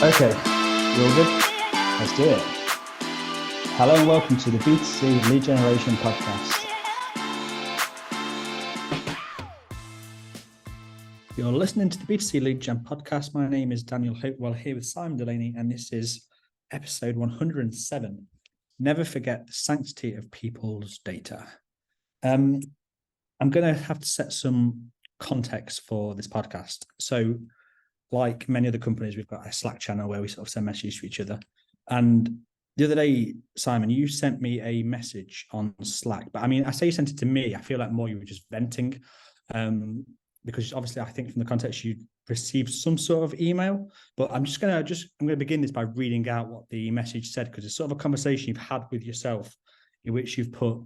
Okay, you all good? Let's do it. Hello and welcome to the B2C Lead Generation Podcast. You're listening to the B2C Lead Gen Podcast. My name is Daniel Hopewell, here with Simon Delaney, and this is episode 107. Never forget the sanctity of people's data. I'm going to have to set some context for this podcast. So, like many other companies, we've got a Slack channel where we sort of send messages to each other. And the other day, Simon, you sent me a message on Slack. But I mean, I say you sent it to me. I feel like more you were just venting, because obviously I think from the context you received some sort of email. But I'm going to begin this by reading out what the message said, because it's sort of a conversation you've had with yourself in which you've put,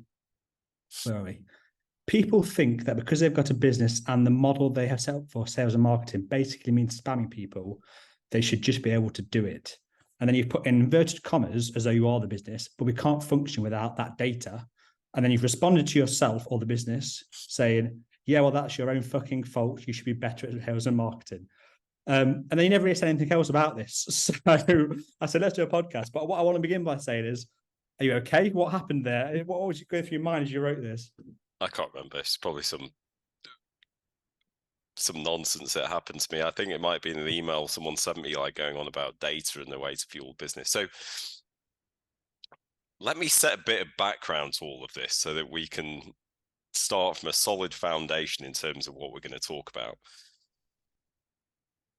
where are we? People think that because they've got a business and the model they have set up for sales and marketing basically means spamming people, they should just be able to do it. And then you've put in inverted commas as though you are the business, but we can't function without that data. And then you've responded to yourself or the business saying, yeah, well, that's your own fucking fault. You should be better at sales and marketing. And then you never really said anything else about this. So I said, let's do a podcast. But what I want to begin by saying is, are you okay? What happened there? What was going through your mind as you wrote this? I can't remember. It's probably some nonsense that happened to me. I think it might be in an email someone sent me, like going on about data and the way to fuel business. So let me set a bit of background to all of this so that we can start from a solid foundation in terms of what we're going to talk about.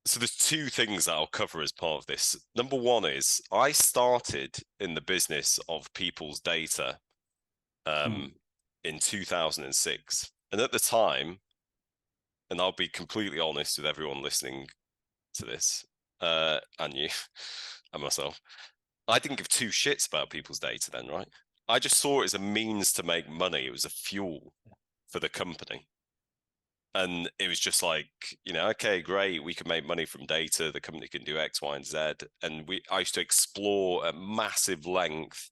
So there's two things that I'll cover as part of this. Number one is I started in the business of people's data in 2006. And at the time, and I'll be completely honest with everyone listening to this, and you and myself, I didn't give two shits about people's data then, right? I just saw it as a means to make money. It was a fuel for the company. And it was just like, okay, great, we can make money from data. The company can do X, Y, and Z. And I used to explore at massive length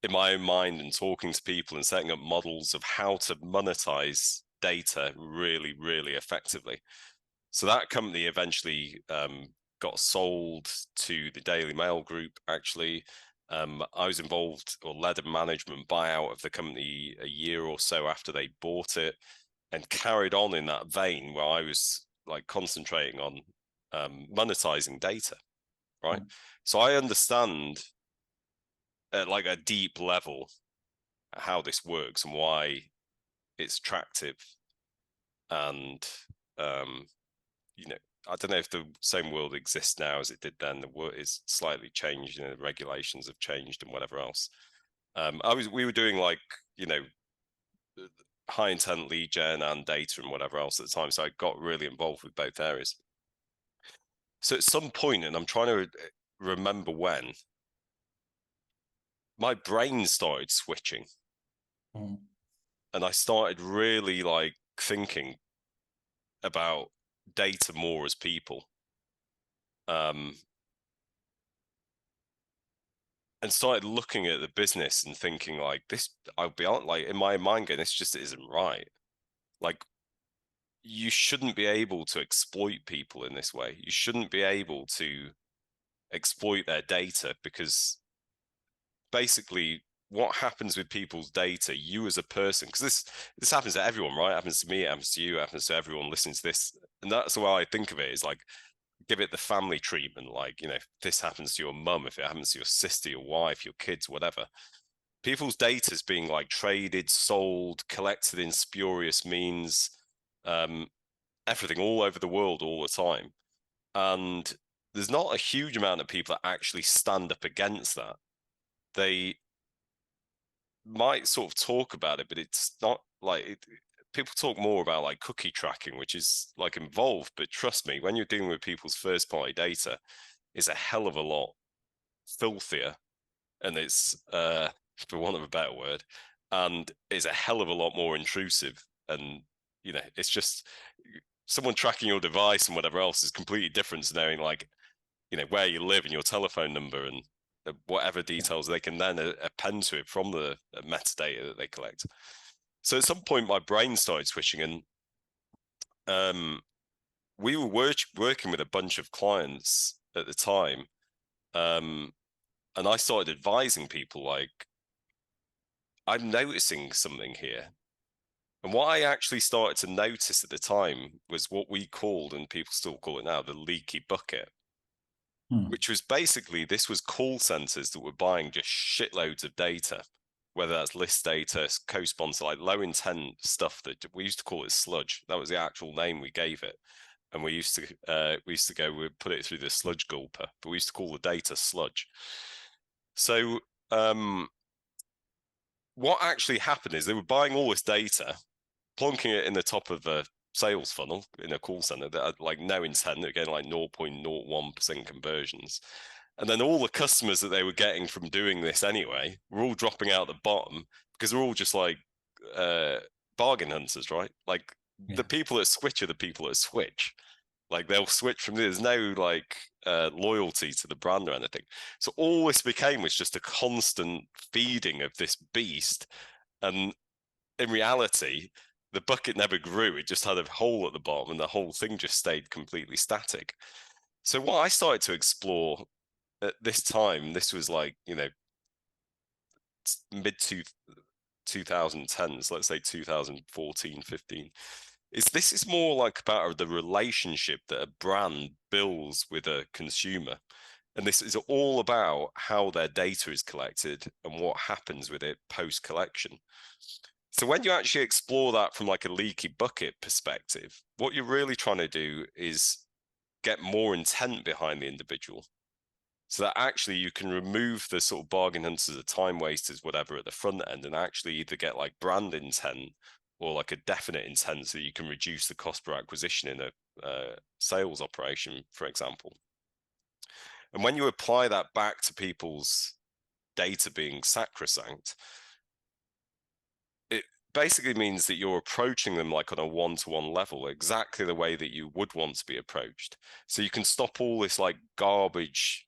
in my own mind and talking to people and setting up models of how to monetize data really, really effectively. So that company eventually got sold to the Daily Mail Group, actually. I was involved or led a management buyout of the company a year or so after they bought it, and carried on in that vein where I was like concentrating on monetizing data, right? So I understand at like a deep level how this works and why it's attractive. And I don't know if the same world exists now as it did then. The world is slightly changed, the regulations have changed and whatever else. We were doing like, high intent lead gen and data and whatever else at the time. So I got really involved with both areas. So at some point, and I'm trying to remember when, my brain started switching. And I started really like thinking about data more as people. And started looking at the business and thinking like this, I'll be honest, like in my mind going, this just isn't right. Like, you shouldn't be able to exploit people in this way. You shouldn't be able to exploit their data, because basically what happens with people's data, you as a person, because this happens to everyone, right? It happens to me, it happens to you, it happens to everyone listening to this. And that's the way I think of it, is like, give it the family treatment. Like, if this happens to your mum, if it happens to your sister, your wife, your kids, whatever, people's data is being like traded, sold, collected in spurious means, everything all over the world all the time. And there's not a huge amount of people that actually stand up against that. They might sort of talk about it, but it's not like it. People talk more about like cookie tracking, which is like involved, but trust me, when you're dealing with people's first party data, it's a hell of a lot filthier, and it's for want of a better word, and it's a hell of a lot more intrusive. And it's just someone tracking your device and whatever else is completely different to knowing like where you live and your telephone number and whatever details they can then append to it from the metadata that they collect. So at some point my brain started switching, and we were working with a bunch of clients at the time. And I started advising people like, I'm noticing something here. And what I actually started to notice at the time was what we called, and people still call it now, the leaky bucket, which was basically, this was call centers that were buying just shitloads of data, whether that's list data, co-sponsor, like low intent stuff that we used to call it sludge. That was the actual name we gave it. And we used to go, we'd put it through the sludge gulper, but we used to call the data sludge. So what actually happened is they were buying all this data, plonking it in the top of a sales funnel in a call center that had like no intent. They're getting like 0.01% conversions. And then all the customers that they were getting from doing this anyway were all dropping out the bottom because they're all just like bargain hunters, right? Like the people that switch are the people that switch. Like they'll switch from, there's no like loyalty to the brand or anything. So all this became was just a constant feeding of this beast. And in reality, the bucket never grew. It just had a hole at the bottom and the whole thing just stayed completely static. So what I started to explore at this time, this was like, you know, mid 2010s, let's say 2014, 15, is this is more like about the relationship that a brand builds with a consumer. And this is all about how their data is collected and what happens with it post collection. So when you actually explore that from like a leaky bucket perspective, what you're really trying to do is get more intent behind the individual, so that actually you can remove the sort of bargain hunters, the time wasters, whatever at the front end, and actually either get like brand intent or like a definite intent, so that you can reduce the cost per acquisition in a sales operation, for example. And when you apply that back to people's data being sacrosanct, it basically means that you're approaching them like on a one-to-one level, exactly the way that you would want to be approached. So you can stop all this like garbage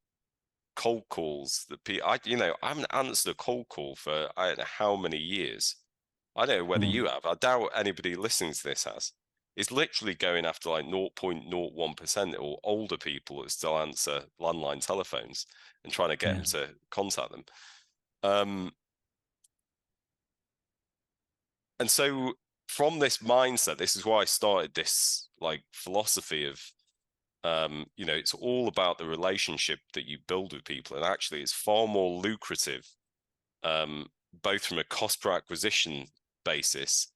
cold calls that I haven't answered a cold call for I don't know how many years. I don't know whether you have. I doubt anybody listening to this has. It's literally going after like 0.01% or older people that still answer landline telephones and trying to get them to contact them. And so from this mindset, this is why I started this like philosophy of it's all about the relationship that you build with people. And actually it's far more lucrative, both from a cost per acquisition basis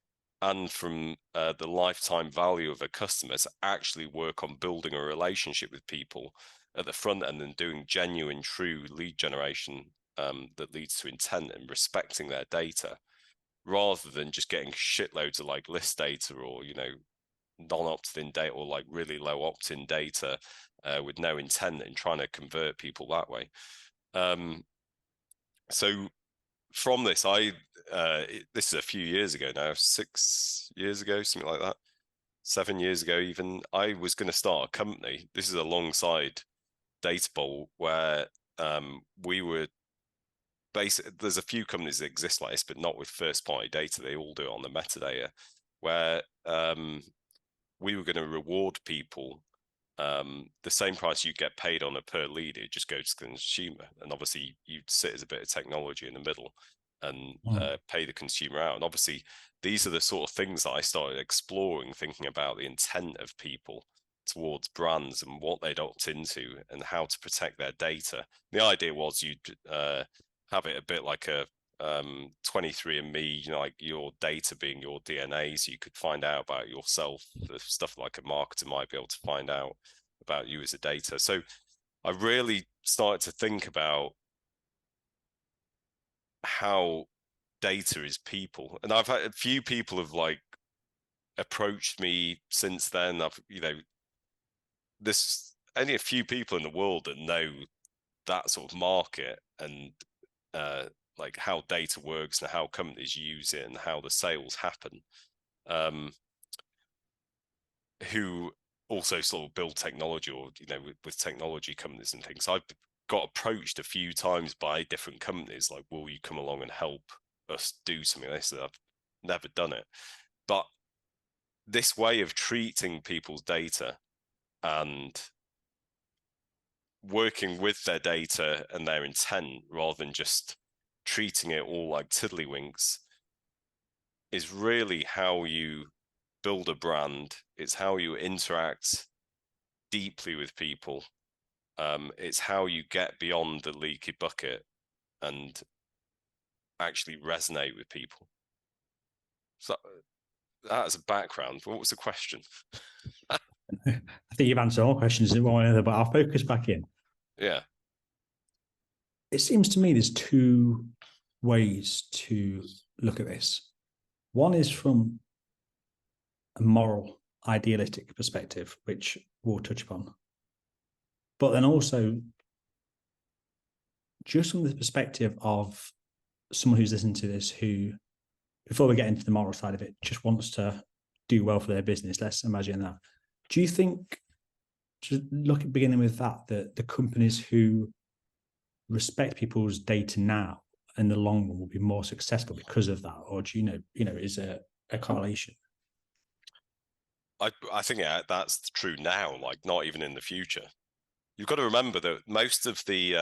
and from the lifetime value of a customer, to actually work on building a relationship with people at the front end and doing genuine, true lead generation that leads to intent and respecting their data, rather than just getting shitloads of like list data or, non-opt-in data or like really low opt-in data with no intent, and trying to convert people that way. So from this, this is a few years ago now, 6 years ago, something like that, 7 years ago even, I was going to start a company. This is alongside Data Bowl, where we were there's a few companies that exist like this, but not with first-party data. They all do it on the metadata, where we were going to reward people the same price you get paid on a per lead. It just goes to the consumer, and obviously you sit as a bit of technology in the middle and pay the consumer out. And obviously these are the sort of things that I started exploring, thinking about the intent of people towards brands and what they'd opt into and how to protect their data. The idea was you'd have it a bit like a 23andMe, like your data being your DNA, so you could find out about yourself, the stuff like a marketer might be able to find out about you as a data. So I really started to think about how data is people, and I've had a few people have like approached me since then. There's only a few people in the world that know that sort of market and like how data works and how companies use it and how the sales happen, who also sort of build technology, or with technology companies and things. I've got approached a few times by different companies like, will you come along and help us do something like this? I've never done it, but this way of treating people's data and working with their data and their intent rather than just treating it all like tiddlywinks is really how you build a brand. It's how you interact deeply with people. It's how you get beyond the leaky bucket and actually resonate with people. So that's a background. What was the question? I think you've answered all questions in one way or another, but I'll focus back in. Yeah. It seems to me there's two ways to look at this. One is from a moral, idealistic perspective, which we'll touch upon. But then also just from the perspective of someone who's listening to this who, before we get into the moral side of it, just wants to do well for their business. Let's imagine that. Do you think, just look at beginning with that, the companies who respect people's data now in the long run will be more successful because of that? Or do is there a correlation? I think that's true now, like not even in the future. You've got to remember that most of the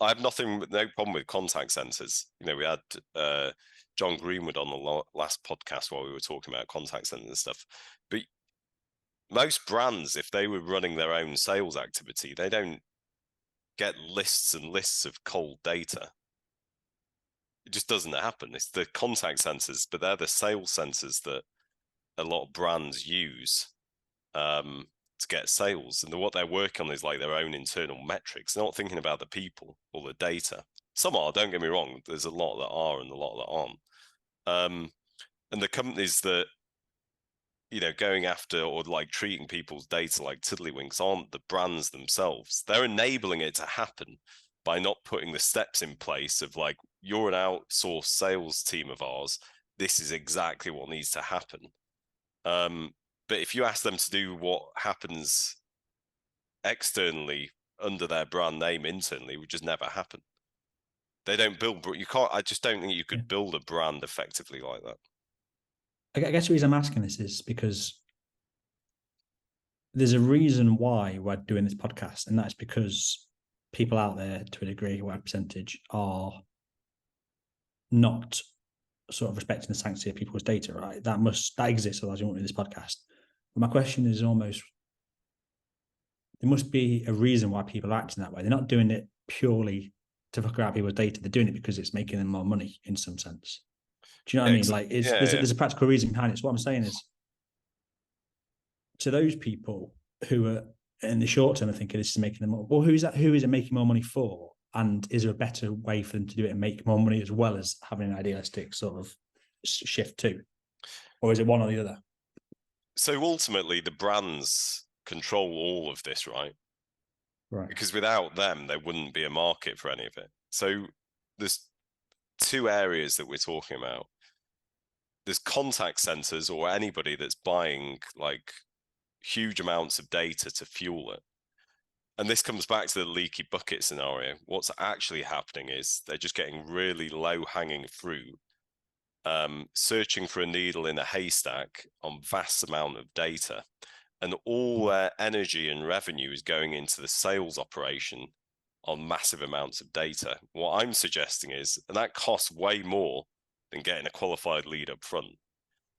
I have no problem with contact centers. We had John Greenwood on the last podcast while we were talking about contact centers and stuff. But most brands, if they were running their own sales activity, they don't get lists and lists of cold data. It just doesn't happen. It's the contact centers, but they're the sales centers that a lot of brands use to get sales. And what they're working on is like their own internal metrics. They're not thinking about the people or the data. Some are, don't get me wrong. There's a lot that are and a lot that aren't. And the companies that, going after or like treating people's data like tiddlywinks aren't the brands themselves. They're enabling it to happen by not putting the steps in place of like, you're an outsourced sales team of ours. This is exactly what needs to happen. But if you ask them to do what happens externally under their brand name internally, it would just never happen. They don't build, I just don't think you could build a brand effectively like that. I guess the reason I'm asking this is because there's a reason why we're doing this podcast, and that's because people out there, to a degree, whatever percentage, are not sort of respecting the sanctity of people's data, right? That exists, otherwise you won't do this podcast. But my question is almost, there must be a reason why people are acting that way. They're not doing it purely to fuck around people's data. They're doing it because it's making them more money in some sense. Do you know what I mean? Like, there's a practical reason behind it. So what I'm saying is, to those people who are in the short term are thinking this is making them more, well, who is it making more money for? And is there a better way for them to do it and make more money as well as having an idealistic sort of shift too? Or is it one or the other? So ultimately, the brands control all of this, right? Right. Because without them, there wouldn't be a market for any of it. So there's two areas that we're talking about. There's contact centers or anybody that's buying like huge amounts of data to fuel it. And this comes back to the leaky bucket scenario. What's actually happening is they're just getting really low hanging fruit, searching for a needle in a haystack on vast amount of data. And all their energy and revenue is going into the sales operation on massive amounts of data. What I'm suggesting is, and that costs way more than getting a qualified lead up front.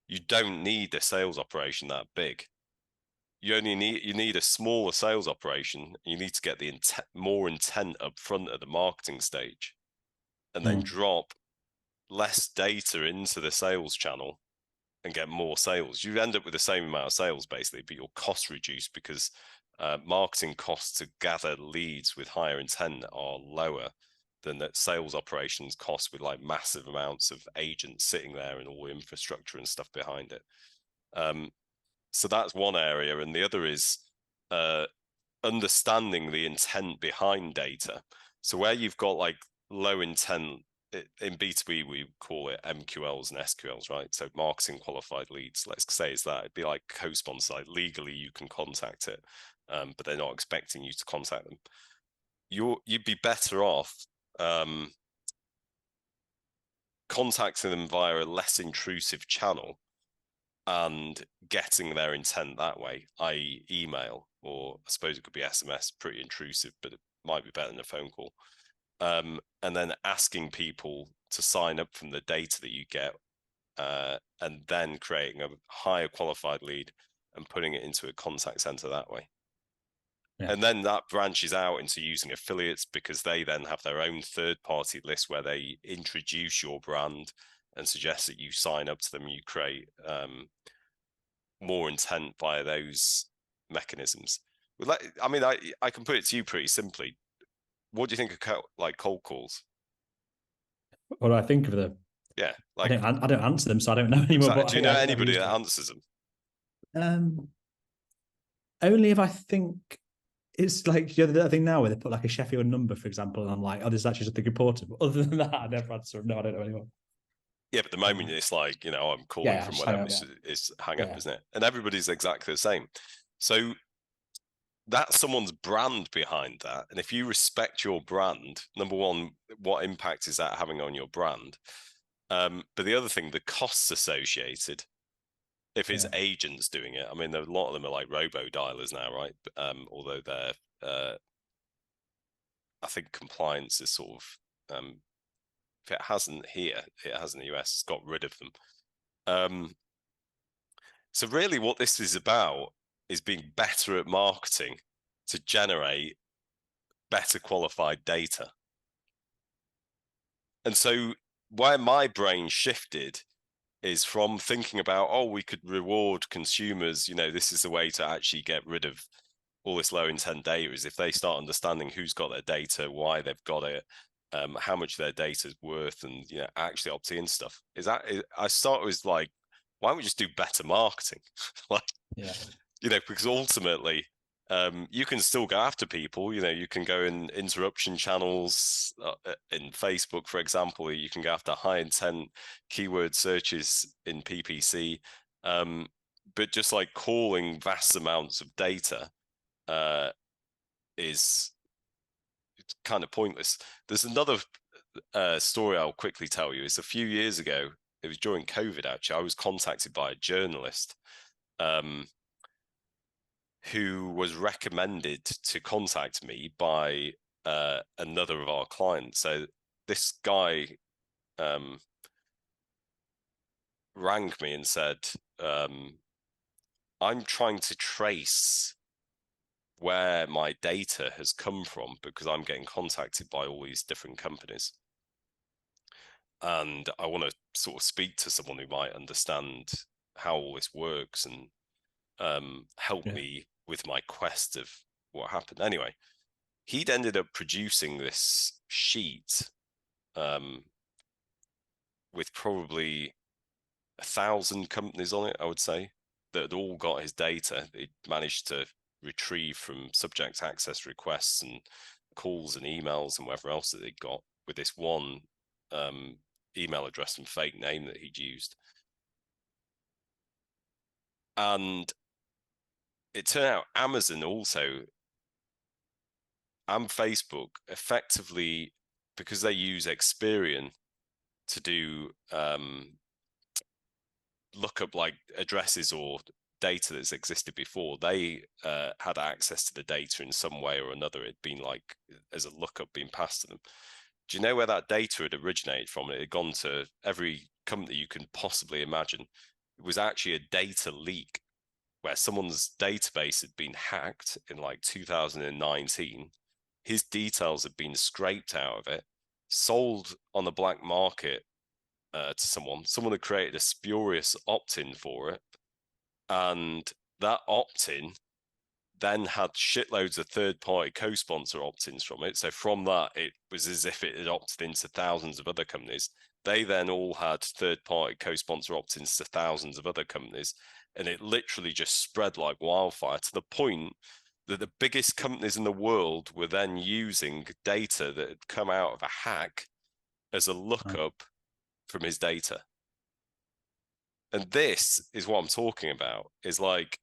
You don't need a sales operation that big. You need a smaller sales operation. You need to get the more intent up front at the marketing stage, and then drop less data into the sales channel and get more sales. You end up with the same amount of sales basically, but your costs reduce because marketing costs to gather leads with higher intent are lower than that sales operations cost with like massive amounts of agents sitting there and all the infrastructure and stuff behind it. So that's one area. And the other is understanding the intent behind data. So where you've got like low intent, in B2B, we call it MQLs and SQLs, right? So marketing qualified leads, let's say it's that. It'd be like co-sponsor, like legally you can contact it, but they're not expecting you to contact them. You'd be better off contacting them via a less intrusive channel and getting their intent that way, i.e. email, or I suppose it could be SMS, pretty intrusive, but it might be better than a phone call. And then asking people to sign up from the data that you get, and then creating a higher qualified lead and putting it into a contact center that way. Yeah. And then that branches out into using affiliates, because they then have their own third-party list where they introduce your brand and suggest that you sign up to them. You create more intent via those mechanisms. I mean, I can put it to you pretty simply. What do you think of like cold calls? What do I think of them? Yeah, like I don't answer them, so I don't know anymore. Exactly. But do you know anybody that answers them? Only if I think it's like the other thing now where they put like a Sheffield number, for example, and I'm like, oh, this is actually something important. But other than that, I never answer them. No, I don't know anyone. Yeah, but the moment it's like, I'm calling from whatever, it's hang up, isn't it? And everybody's exactly the same. So that's someone's brand behind that. And if you respect your brand, number one, what impact is that having on your brand? But the other thing, the costs associated, if it's agents doing it, I mean, a lot of them are like robo-dialers now, right? Although they're, I think compliance is sort of, if it hasn't here, it has in the US, it's got rid of them. So really what this is about is being better at marketing to generate better qualified data. And so where my brain shifted is from thinking about, oh, we could reward consumers, this is the way to actually get rid of all this low intent data, is if they start understanding who's got their data, why they've got it, how much their data is worth, and actually opting in stuff. I started with like, why don't we just do better marketing? Because ultimately you can still go after people. You can go in interruption channels in Facebook, for example. You can go after high intent keyword searches in PPC, but just like calling vast amounts of data is kind of pointless. There's another story I'll quickly tell you. It's a few years ago. It was during COVID, actually. I was contacted by a journalist who was recommended to contact me by another of our clients. So this guy rang me and said, I'm trying to trace where my data has come from because I'm getting contacted by all these different companies. And I want to sort of speak to someone who might understand how all this works and help me with my quest of what happened. Anyway, he'd ended up producing this sheet with probably 1,000 companies on it, I would say, that had all got his data. He'd managed to retrieve from subject access requests and calls and emails and whatever else that they'd got with this one email address and fake name that he'd used. And it turned out Amazon also and Facebook effectively, because they use Experian to do look up like addresses or data that's existed before, they had access to the data in some way or another. It'd been like as a lookup being passed to them. Do you know where that data had originated from? It had gone to every company you can possibly imagine. It was actually a data leak where someone's database had been hacked in like 2019. His details had been scraped out of it, sold on the black market to someone. Someone had created a spurious opt-in for it. And that opt-in then had shitloads of third-party co-sponsor opt-ins from it. So from that, it was as if it had opted into thousands of other companies. They then all had third-party co-sponsor opt-ins to thousands of other companies. And it literally just spread like wildfire to the point that the biggest companies in the world were then using data that had come out of a hack as a lookup from his data. And this is what I'm talking about, is like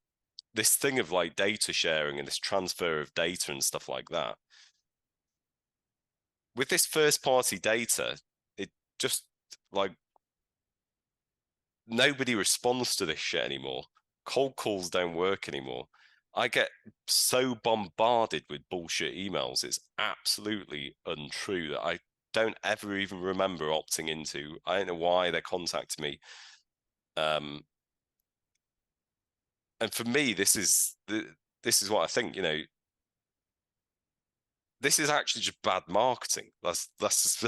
this thing of like data sharing and this transfer of data and stuff like that. With this first party data, it just like nobody responds to this shit anymore. Cold calls don't work anymore. I get so bombarded with bullshit emails. It's absolutely untrue that I don't ever even remember opting into. I don't know why they're contacting me. And for me, this is what I think, you know, this is actually just bad marketing. That's just,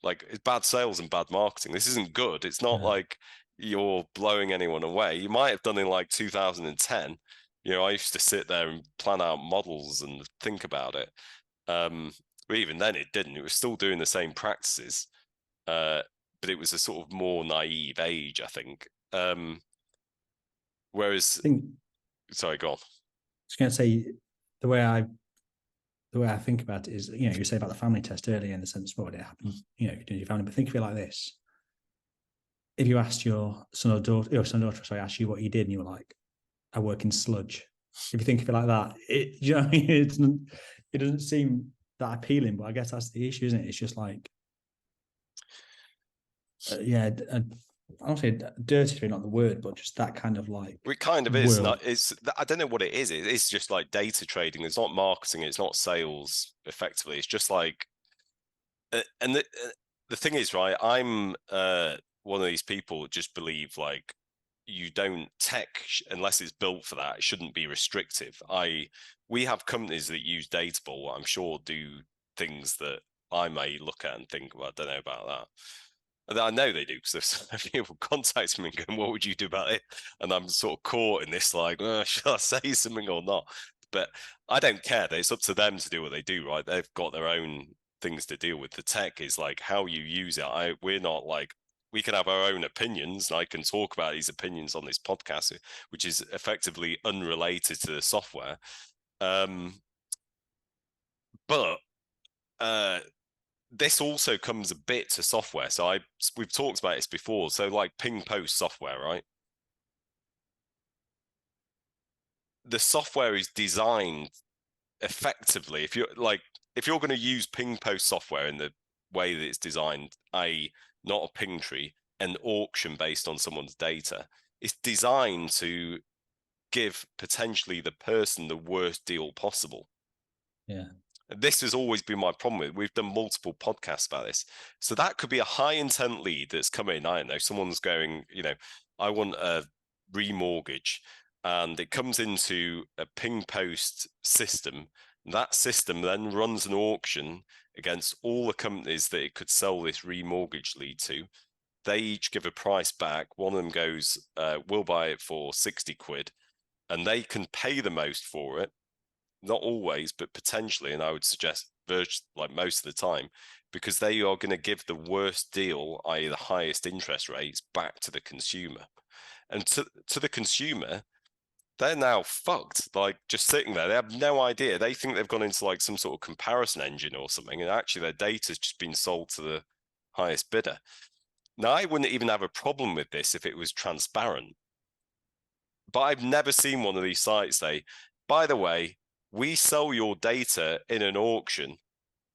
like, it's bad sales and bad marketing. This isn't good. It's not like you're blowing anyone away. You might have done in like 2010. You know, I used to sit there and plan out models and think about it. But even then it didn't. It was still doing the same practices. But it was a sort of more naive age, I think. Whereas, sorry, go on. I was going to say, the way I think about it is, you know, you say about the family test earlier, in the sense, what would it happen, you know, if you do your family, but think of it like this. If you asked your son or daughter, asked you what you did, and you were like, I work in sludge. If you think of it like that, you know what I mean? It doesn't seem that appealing, but I guess that's the issue, isn't it? It's just like, I don't say dirty, not the word, but just that kind of like. It kind of is. I don't know what it is. It's just like data trading. It's not marketing. It's not sales. Effectively, it's just like. And the thing is, right? I'm one of these people that just believe like you don't tech unless it's built for that. It shouldn't be restrictive. We have companies that use Databall. I'm sure do things that I may look at and think, well, I don't know about that. And I know they do, because if people contact me and go, what would you do about it? And I'm sort of caught in this, like, shall I say something or not? But I don't care. It's up to them to do what they do, right? They've got their own things to deal with. The tech is like how you use it. We're not like, we can have our own opinions, and I can talk about these opinions on this podcast, which is effectively unrelated to the software. But this also comes a bit to software. So we've talked about this before. So like ping post software, right? The software is designed effectively. If you're going to use ping post software in the way that it's designed, i.e., not a ping tree, an auction based on someone's data, it's designed to give potentially the person the worst deal possible. Yeah. This has always been my problem with. We've done multiple podcasts about this. So that could be a high intent lead that's come in. I don't know, someone's going, you know, I want a remortgage, and it comes into a ping post system. That system then runs an auction against all the companies that it could sell this remortgage lead to. They each give a price back. One of them goes, we'll buy it for 60 quid, and they can pay the most for it. Not always, but potentially, and I would suggest like most of the time, because they are going to give the worst deal, i.e. the highest interest rates, back to the consumer. And to the consumer, they're now fucked, like just sitting there. They have no idea. They think they've gone into like some sort of comparison engine or something, and actually their data's just been sold to the highest bidder. Now, I wouldn't even have a problem with this if it was transparent, but I've never seen one of these sites say, by the way, we sell your data in an auction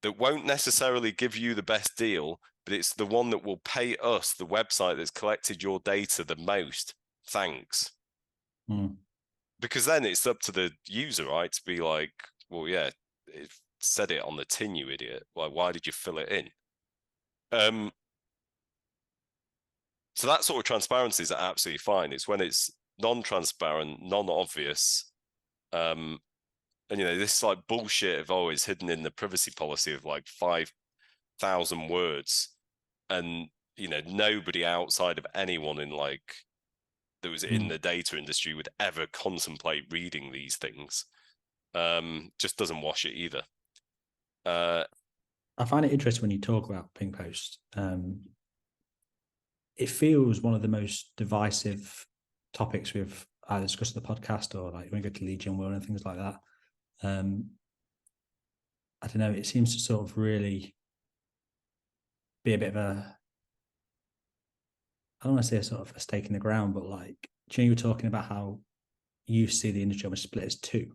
that won't necessarily give you the best deal, but it's the one that will pay us, the website that's collected your data, the most. Thanks. Because then it's up to the user, right, to be like, well, yeah, it said it on the tin, you idiot. Like, why did you fill it in? So that sort of transparency is absolutely fine. It's when it's non-transparent, non-obvious, and, you know, this like bullshit of always hidden in the privacy policy of like 5,000 words. And, you know, nobody outside of anyone in like that was in the data industry would ever contemplate reading these things. Just doesn't wash it either. I find it interesting when you talk about ping post. It feels one of the most divisive topics we've either discussed on the podcast or like when we go to Legion World and things like that. I don't know, it seems to sort of really be a bit of a, I don't want to say a sort of a stake in the ground, but like, you were talking about how you see the industry almost split as two.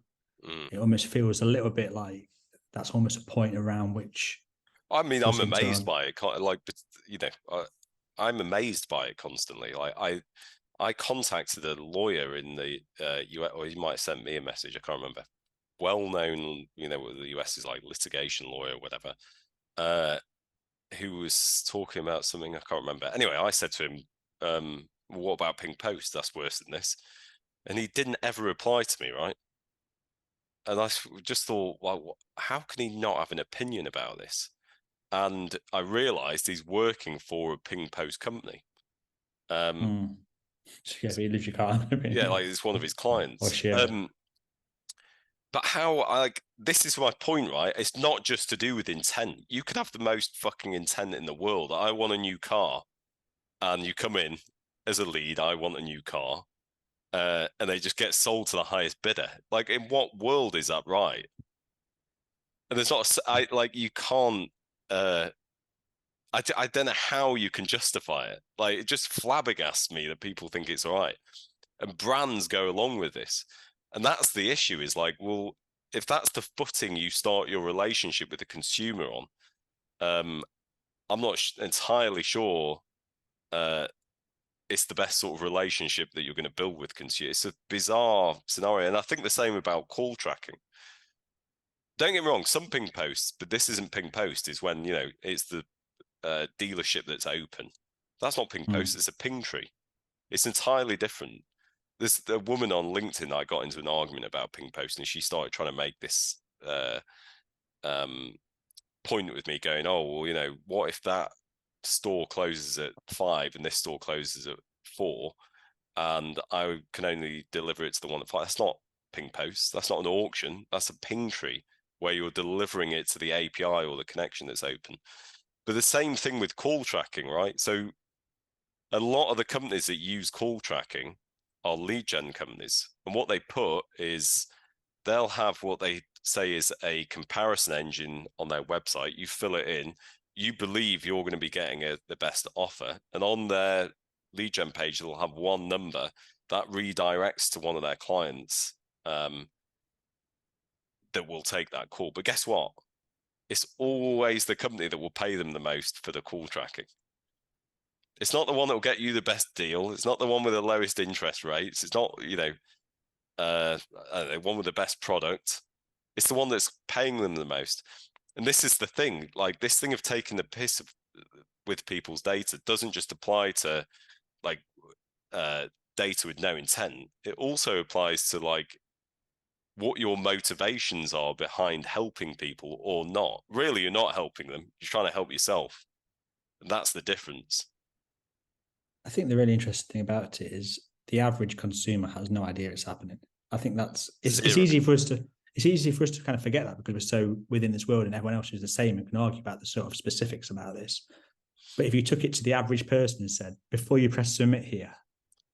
It almost feels a little bit like that's almost a point around which. I mean, I'm amazed by it. Like, you know, I'm amazed by it constantly. Like I contacted a lawyer in the US, or he might have sent me a message. I can't remember. Well-known, you know, the US is like litigation lawyer, or whatever. Who was talking about something I can't remember. Anyway, I said to him, "What about Pink Post? That's worse than this." And he didn't ever reply to me, right? And I just thought, well, how can he not have an opinion about this? And I realised he's working for a Ping Post company. So yeah, he literally can't. Yeah, like it's one of his clients. Or share. But how this is my point, right? It's not just to do with intent. You could have the most fucking intent in the world. I want a new car, and you come in as a lead. I want a new car, and they just get sold to the highest bidder. Like, in what world is that right? And there's not. You can't. I don't know how you can justify it. Like, it just flabbergasts me that people think it's all right, and brands go along with this. And that's the issue, is like, well, if that's the footing you start your relationship with the consumer on, I'm not entirely sure it's the best sort of relationship that you're going to build with consumers. It's a bizarre scenario. And I think the same about call tracking. Don't get me wrong, some ping posts, but this isn't ping post, is when, you know, it's the dealership that's open. That's not ping post, it's a ping tree. It's entirely different. There's a woman on LinkedIn that I got into an argument about ping post, and she started trying to make this point with me, going, "Oh, well, you know, what if that store closes at 5 and this store closes at 4, and I can only deliver it to the one at 5?" That's not ping post. That's not an auction. That's a ping tree where you're delivering it to the API or the connection that's open. But the same thing with call tracking, right? So a lot of the companies that use call tracking are lead gen companies. And what they put is they'll have what they say is a comparison engine on their website. You fill it in, you believe you're going to be getting the best offer. And on their lead gen page, they'll have one number that redirects to one of their clients that will take that call. But guess what? It's always the company that will pay them the most for the call tracking. It's not the one that will get you the best deal. It's not the one with the lowest interest rates. It's not, you know, one with the best product. It's the one that's paying them the most. And this is the thing, like, this thing of taking the piss with people's data doesn't just apply to like data with no intent. It also applies to like what your motivations are behind helping people or not. Really, you're not helping them. You're trying to help yourself. And that's the difference. I think the really interesting thing about it is the average consumer has no idea it's happening. I think that's it's easy for us to kind of forget that, because we're so within this world and everyone else is the same and can argue about the sort of specifics about this. But if you took it to the average person and said, before you press submit here,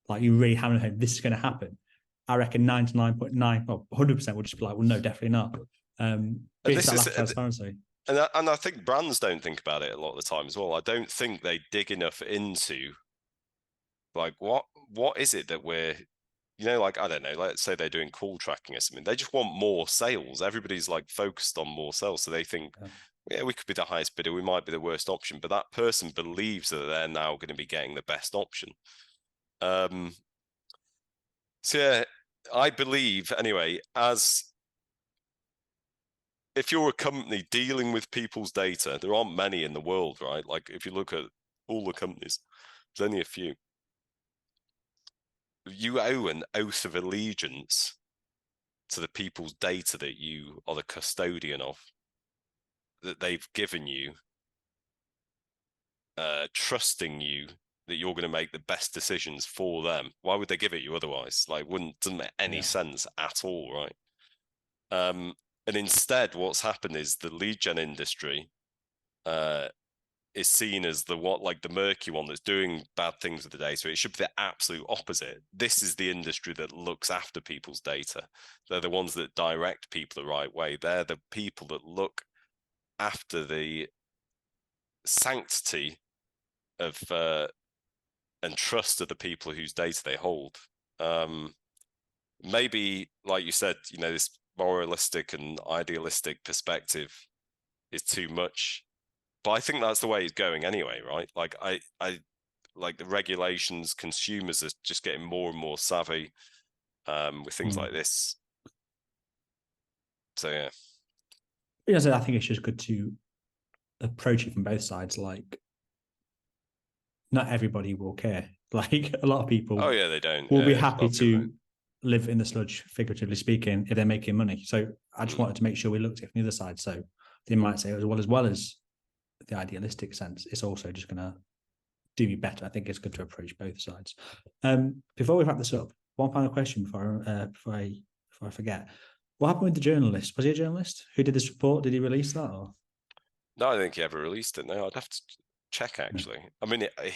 like, you really haven't heard this is going to happen, I reckon 99.9 or 100% would just be like, well, no, definitely not. And this is transparency. And I think brands don't think about it a lot of the time as well. I don't think they dig enough into like what is it that we're, you know, like, I don't know, let's say they're doing call tracking or something. They just want more sales. Everybody's like focused on more sales. So they think, yeah, we could be the highest bidder. We might be the worst option. But that person believes that they're now going to be getting the best option. So yeah, I believe anyway, if you're a company dealing with people's data, there aren't many in the world, right? Like, if you look at all the companies, there's only a few. You owe an oath of allegiance to the people's data that you are the custodian of, that they've given you, trusting you that you're going to make the best decisions for them. Why would they give it you otherwise? Like, doesn't make any sense at all, right? And instead, what's happened is the lead gen industry is seen as the murky one that's doing bad things with the data. It should be the absolute opposite. This is the industry that looks after people's data. They're the ones that direct people the right way. They're the people that look after the sanctity of and trust of the people whose data they hold. Maybe, like you said, you know, this moralistic and idealistic perspective is too much. But I think that's the way it's going anyway, right? Like, I like the regulations, consumers are just getting more and more savvy with things like this. So yeah. Yes, I think it's just good to approach it from both sides. Like, not everybody will care. Like, a lot of people Oh yeah, they don't. will be A lot happy of people to don't. live in the sludge, figuratively speaking, if they're making money. So I just wanted to make sure we looked at it from the other side. So they might say, as well as the idealistic sense, it's also just going to do me better. I think it's good to approach both sides. Before we wrap this up, one final question before I forget. What happened with the journalist? Was he a journalist? Who did this report? Did he release that? Or? No, I don't think he ever released it. No, I'd have to check actually. I mean, I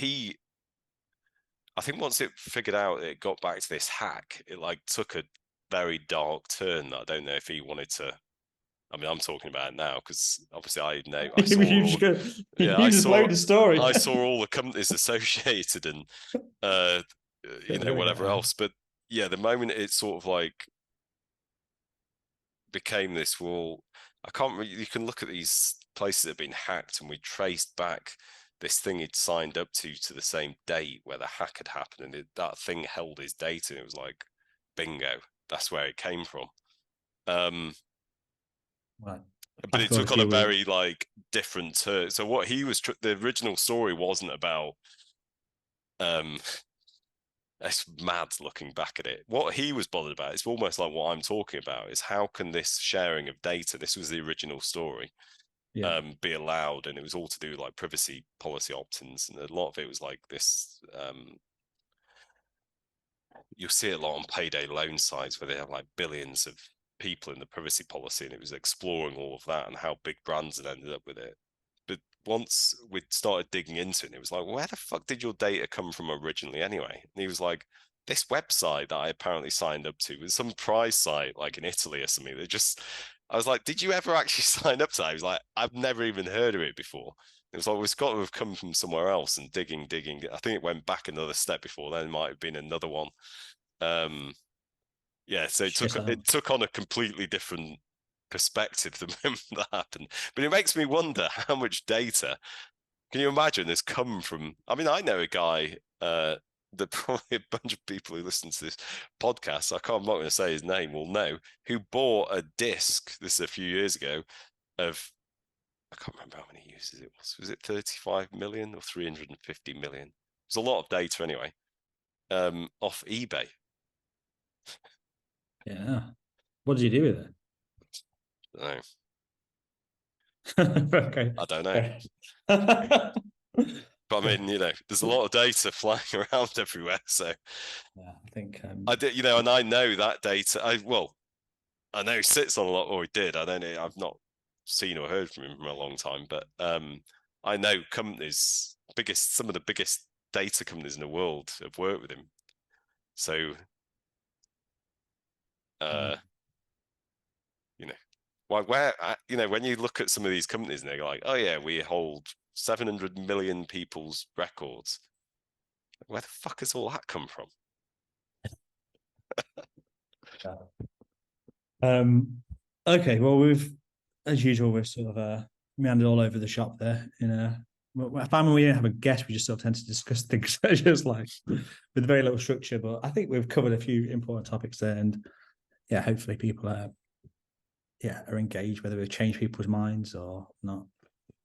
think once it figured out it got back to this hack, it like took a very dark turn that I don't know if he wanted to. I mean, I'm talking about it now because obviously I know I saw you all, just load the story. I saw all the companies associated and whatever else. But yeah, the moment it sort of like became this, well, I can't really, you can look at these places that have been hacked and we traced back this thing he'd signed up to the same date where the hack had happened, and that thing held his data, and it was like, bingo, that's where it came from. Right. But it took on a very like different turn. So what he was, the original story wasn't about, it's mad looking back at it. What he was bothered about, it's almost like what I'm talking about, is how can this sharing of data, this was the original story, be allowed, and it was all to do with like privacy policy opt-ins, and a lot of it was like this. You'll see it a lot on payday loan sites where they have like billions of people in the privacy policy, and it was exploring all of that and how big brands had ended up with it. But once we started digging into it, it was like, where the fuck did your data come from originally anyway? And he was like, this website that I apparently signed up to was some prize site like in Italy or something. I was like, did you ever actually sign up to that? He was like, I've never even heard of it before. It was like, it's got to have come from somewhere else, and digging. I think it went back another step before then. It might have been another one. Yeah, so it took on a completely different perspective the moment that happened. But it makes me wonder how much data, can you imagine, has come from, I mean, I know a guy that probably a bunch of people who listen to this podcast, I'm not going to say his name, will know, who bought a disc, this is a few years ago, of, I can't remember how many users it was. Was it 35 million or 350 million? It's a lot of data anyway, off eBay. Yeah. What did you do with it? Okay. I don't know. But I mean, there's a lot of data flying around everywhere. So yeah, I think I did, and I know that data. I know he sits on a lot, or he did. I don't know. I've not seen or heard from him for a long time, but I know companies, some of the biggest data companies in the world have worked with him. So, when you look at some of these companies and they're like, oh yeah, we hold 700 million people's records. Where the fuck has all that come from? Okay, well, as usual, we've sort of meandered all over the shop there. I find when we don't have a guest, we just sort of tend to discuss things just like with very little structure. But I think we've covered a few important topics there, and yeah, hopefully people are engaged, whether we've changed people's minds or not.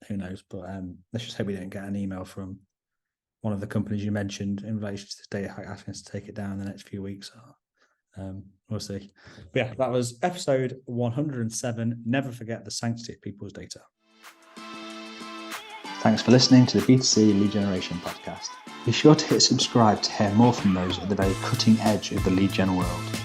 Who knows? But let's just hope we don't get an email from one of the companies you mentioned in relation to this data hack asking us to take it down in the next few weeks. We'll see. But yeah, that was episode 107. Never forget the sanctity of people's data. Thanks for listening to the B2C Lead Generation podcast. Be sure to hit subscribe to hear more from those at the very cutting edge of the lead gen world.